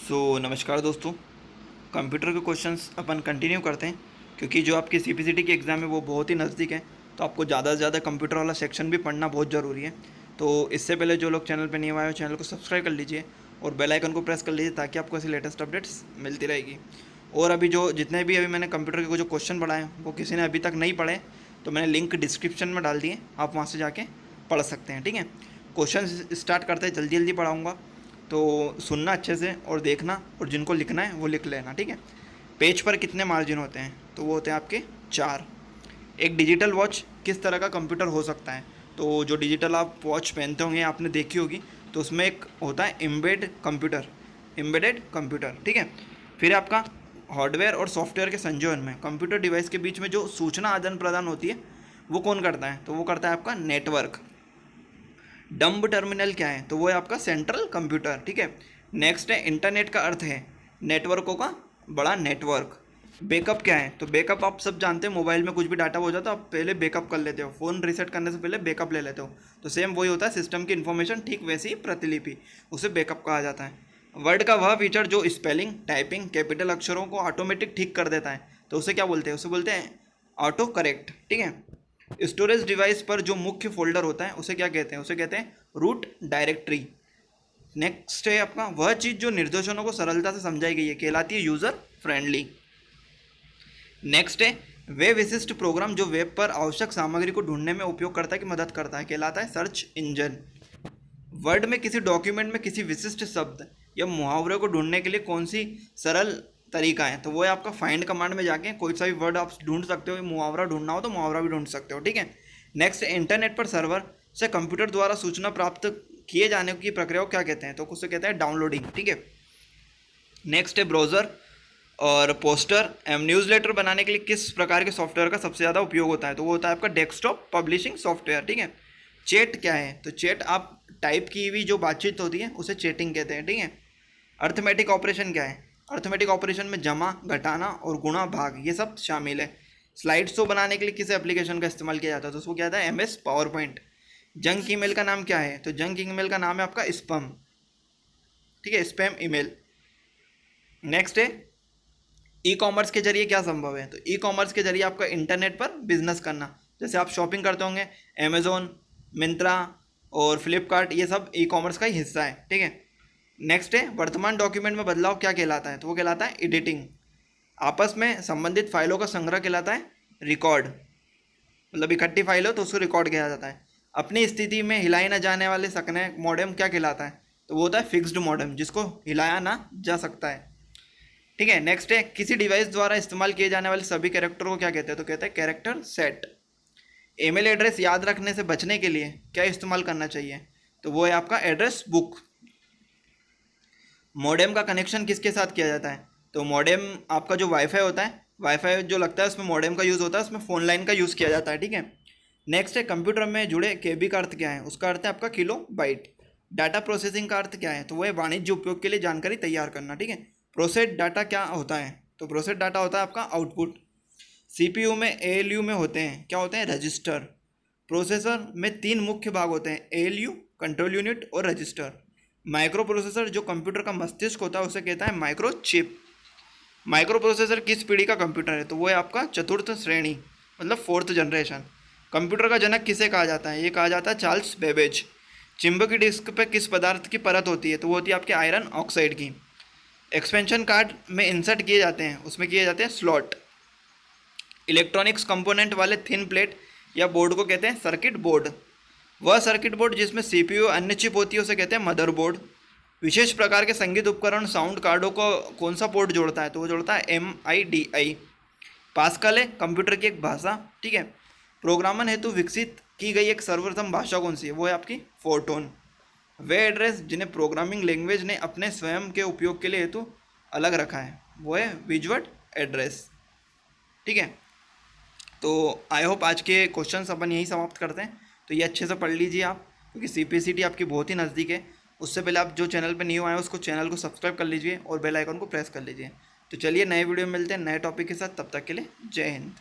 नमस्कार दोस्तों। कंप्यूटर के क्वेश्चंस अपन कंटिन्यू करते हैं, क्योंकि जो आपकी सीपीसीटी की एग्ज़ाम है वो बहुत ही नज़दीक है। तो आपको ज़्यादा से ज़्यादा कंप्यूटर वाला सेक्शन भी पढ़ना बहुत ज़रूरी है। तो इससे पहले जो लोग चैनल पर नहीं आए हो, चैनल को सब्सक्राइब कर लीजिए और बेल आइकन को प्रेस कर लीजिए, ताकि आपको ऐसी लेटेस्ट अपडेट्स मिलती रहेगी। और अभी जितने भी अभी मैंने कंप्यूटर के जो क्वेश्चन पढ़ाए वो किसी ने अभी तक नहीं पढ़े, तो मैंने लिंक डिस्क्रिप्शन में डाल दिए, आप वहाँ से जाके पढ़ सकते हैं। ठीक है, क्वेश्चन स्टार्ट करते हैं, जल्दी जल्दी पढ़ाऊँगा, तो सुनना अच्छे से और देखना, और जिनको लिखना है वो लिख लेना। ठीक है, पेज पर कितने मार्जिन होते हैं? तो वो होते हैं आपके 4। एक डिजिटल वॉच किस तरह का कंप्यूटर हो सकता है? तो जो डिजिटल आप वॉच पहनते होंगे, आपने देखी होगी, तो उसमें एक होता है एम्बेडेड कंप्यूटर। ठीक है, फिर आपका हार्डवेयर और सॉफ्टवेयर के संयोजन में कंप्यूटर डिवाइस के बीच में जो सूचना आदान प्रदान होती है वो कौन करता है? तो वो करता है आपका नेटवर्क। डम्ब टर्मिनल क्या है? तो वो है आपका सेंट्रल कंप्यूटर। ठीक है, नेक्स्ट है इंटरनेट का अर्थ है नेटवर्कों का बड़ा नेटवर्क। बैकअप क्या है? तो बैकअप आप सब जानते हैं, मोबाइल में कुछ भी डाटा हो जाता है आप पहले बैकअप कर लेते हो, फ़ोन रीसेट करने से पहले बैकअप ले लेते हो। तो सेम वही होता है, सिस्टम की इन्फॉर्मेशन ठीक वैसी ही प्रतिलिपि, उसे बैकअप कहा जाता है। वर्ड का वह फीचर जो स्पेलिंग, टाइपिंग, कैपिटल अक्षरों को ऑटोमेटिक ठीक कर देता है, तो उसे क्या बोलते हैं? उसे बोलते हैं ऑटो करेक्ट। ठीक है, स्टोरेज डिवाइस पर जो मुख्य फोल्डर होता है उसे क्या कहते हैं? उसे कहते हैं रूट डायरेक्टरी। नेक्स्ट है आपका वह चीज़ जो निर्देशों को सरलता से समझाई गई है, कहलाती है यूज़र फ्रेंडली। नेक्स्ट है वे विशिष्ट प्रोग्राम जो वेब पर आवश्यक सामग्री को ढूंढने में उपयोगकर्ता की मदद करता है, कहलाता है सर्च इंजन। वर्ड में किसी डॉक्यूमेंट में किसी विशिष्ट शब्द या मुहावरे को ढूंढने के लिए कौन सी सरल तरीका है? तो वो है आपका फाइंड कमांड में जाके कोई सा भी वर्ड आप ढूंढ सकते हो, मुहावरा ढूंढना हो तो मुहावरा भी ढूंढ सकते हो। ठीक है, नेक्स्ट इंटरनेट पर सर्वर से कंप्यूटर द्वारा सूचना प्राप्त किए जाने की प्रक्रिया को क्या कहते हैं? तो उसे कहते हैं डाउनलोडिंग। ठीक है, नेक्स्ट है ब्राउज़र और पोस्टर एवं न्यूज़लेटर बनाने के लिए किस प्रकार के सॉफ्टवेयर का सबसे ज़्यादा उपयोग होता है? तो वो होता है आपका डेस्कटॉप पब्लिशिंग सॉफ्टवेयर। ठीक है, चैट क्या है? तो चैट आप टाइप की हुई जो बातचीत होती है उसे चैटिंग कहते हैं। ठीक है, अर्थमेटिक ऑपरेशन क्या है? अर्थमेटिक ऑपरेशन में जमा, घटाना और गुणा, भाग ये सब शामिल है। स्लाइड शो बनाने के लिए किस एप्लीकेशन का इस्तेमाल किया जाता है? तो उसको क्या था? MS power point. Junk email का नाम क्या है? तो जंक ईमेल का नाम है आपका स्पैम। ठीक है, स्पैम ईमेल। नेक्स्ट है ई कॉमर्स के जरिए क्या संभव है? तो ई कॉमर्स के जरिए आपका इंटरनेट पर बिजनेस करना, जैसे आप शॉपिंग करते होंगे, अमेजोन, मिंत्रा और फ्लिपकार्ट, ये सब ई कॉमर्स का ही हिस्सा है। ठीक है, नेक्स्ट है वर्तमान डॉक्यूमेंट में बदलाव क्या कहलाता है? तो वो कहलाता है एडिटिंग। आपस में संबंधित फाइलों का संग्रह कहलाता है रिकॉर्ड, मतलब इकट्ठी फाइल हो तो उसको रिकॉर्ड किया जाता है। अपनी स्थिति में हिलाए ना जाने वाले सकने मॉडेम क्या कहलाता है? तो वो होता है फिक्स्ड मॉडेम, जिसको हिलाया ना जा सकता है। ठीक है, नेक्स्ट है किसी डिवाइस द्वारा इस्तेमाल किए जाने वाले सभी कैरेक्टर को क्या कहते हैं? तो कहते हैं कैरेक्टर सेट। ईमेल एड्रेस याद रखने से बचने के लिए क्या इस्तेमाल करना चाहिए? तो वो है आपका एड्रेस बुक। मॉडेम का कनेक्शन किसके साथ किया जाता है? तो मॉडेम आपका जो वाईफाई होता है, वाईफाई जो लगता है उसमें मॉडेम का यूज़ होता है, उसमें फ़ोन लाइन का यूज़ किया जाता है। ठीक है, नेक्स्ट है कंप्यूटर में जुड़े KB का अर्थ क्या है? उसका अर्थ है आपका किलो बाइट। डाटा प्रोसेसिंग का अर्थ क्या है? तो वो है वाणिज्य उपयोग के लिए जानकारी तैयार करना। ठीक है, प्रोसेस डाटा क्या होता है? तो प्रोसेस डाटा होता है आपका आउटपुट। CPU में ALU में होते हैं, क्या होते हैं? रजिस्टर। प्रोसेसर में 3 मुख्य भाग होते हैं, ALU, कंट्रोल यूनिट और रजिस्टर। माइक्रो प्रोसेसर जो कंप्यूटर का मस्तिष्क होता है उसे कहता है माइक्रो चिप। माइक्रो प्रोसेसर किस पीढ़ी का कंप्यूटर है? तो वो है आपका चतुर्थ श्रेणी, मतलब 4th जनरेशन। कंप्यूटर का जनक किसे कहा जाता है? ये कहा जाता है चार्ल्स बेबेज। चुंबकीय डिस्क पे किस पदार्थ की परत होती है? तो वो होती है आपके आयरन ऑक्साइड की। एक्सपेंशन कार्ड में इंसर्ट किए जाते हैं, उसमें किए जाते हैं स्लॉट। इलेक्ट्रॉनिक्स कंपोनेंट वाले थिन प्लेट या बोर्ड को कहते हैं सर्किट बोर्ड। वह सर्किट बोर्ड जिसमें CPU अन्य चिप होती है उसे कहते हैं मदरबोर्ड। विशेष प्रकार के संगीत उपकरण साउंड कार्डों को कौन सा पोर्ट जोड़ता है? तो वो जोड़ता है MIDI। पास्कल है कंप्यूटर की एक भाषा। ठीक है, प्रोग्रामन हेतु विकसित की गई एक सर्वप्रथम भाषा कौन सी है? वो है आपकी फोर्टोन। वे एड्रेस जिन्हें प्रोग्रामिंग लैंग्वेज ने अपने स्वयं के उपयोग के लिए हेतु अलग रखा है, वो है विजुअल एड्रेस। ठीक है, तो आई होप आज के क्वेश्चंस अपन यही समाप्त करते हैं। तो ये अच्छे से पढ़ लीजिए आप, क्योंकि CPCT आपकी बहुत ही नज़दीक है। उससे पहले आप जो चैनल पे न्यू आए उसको चैनल को सब्सक्राइब कर लीजिए और बेल आइकन को प्रेस कर लीजिए। तो चलिए नए वीडियो में मिलते हैं नए टॉपिक के साथ, तब तक के लिए जय हिंद।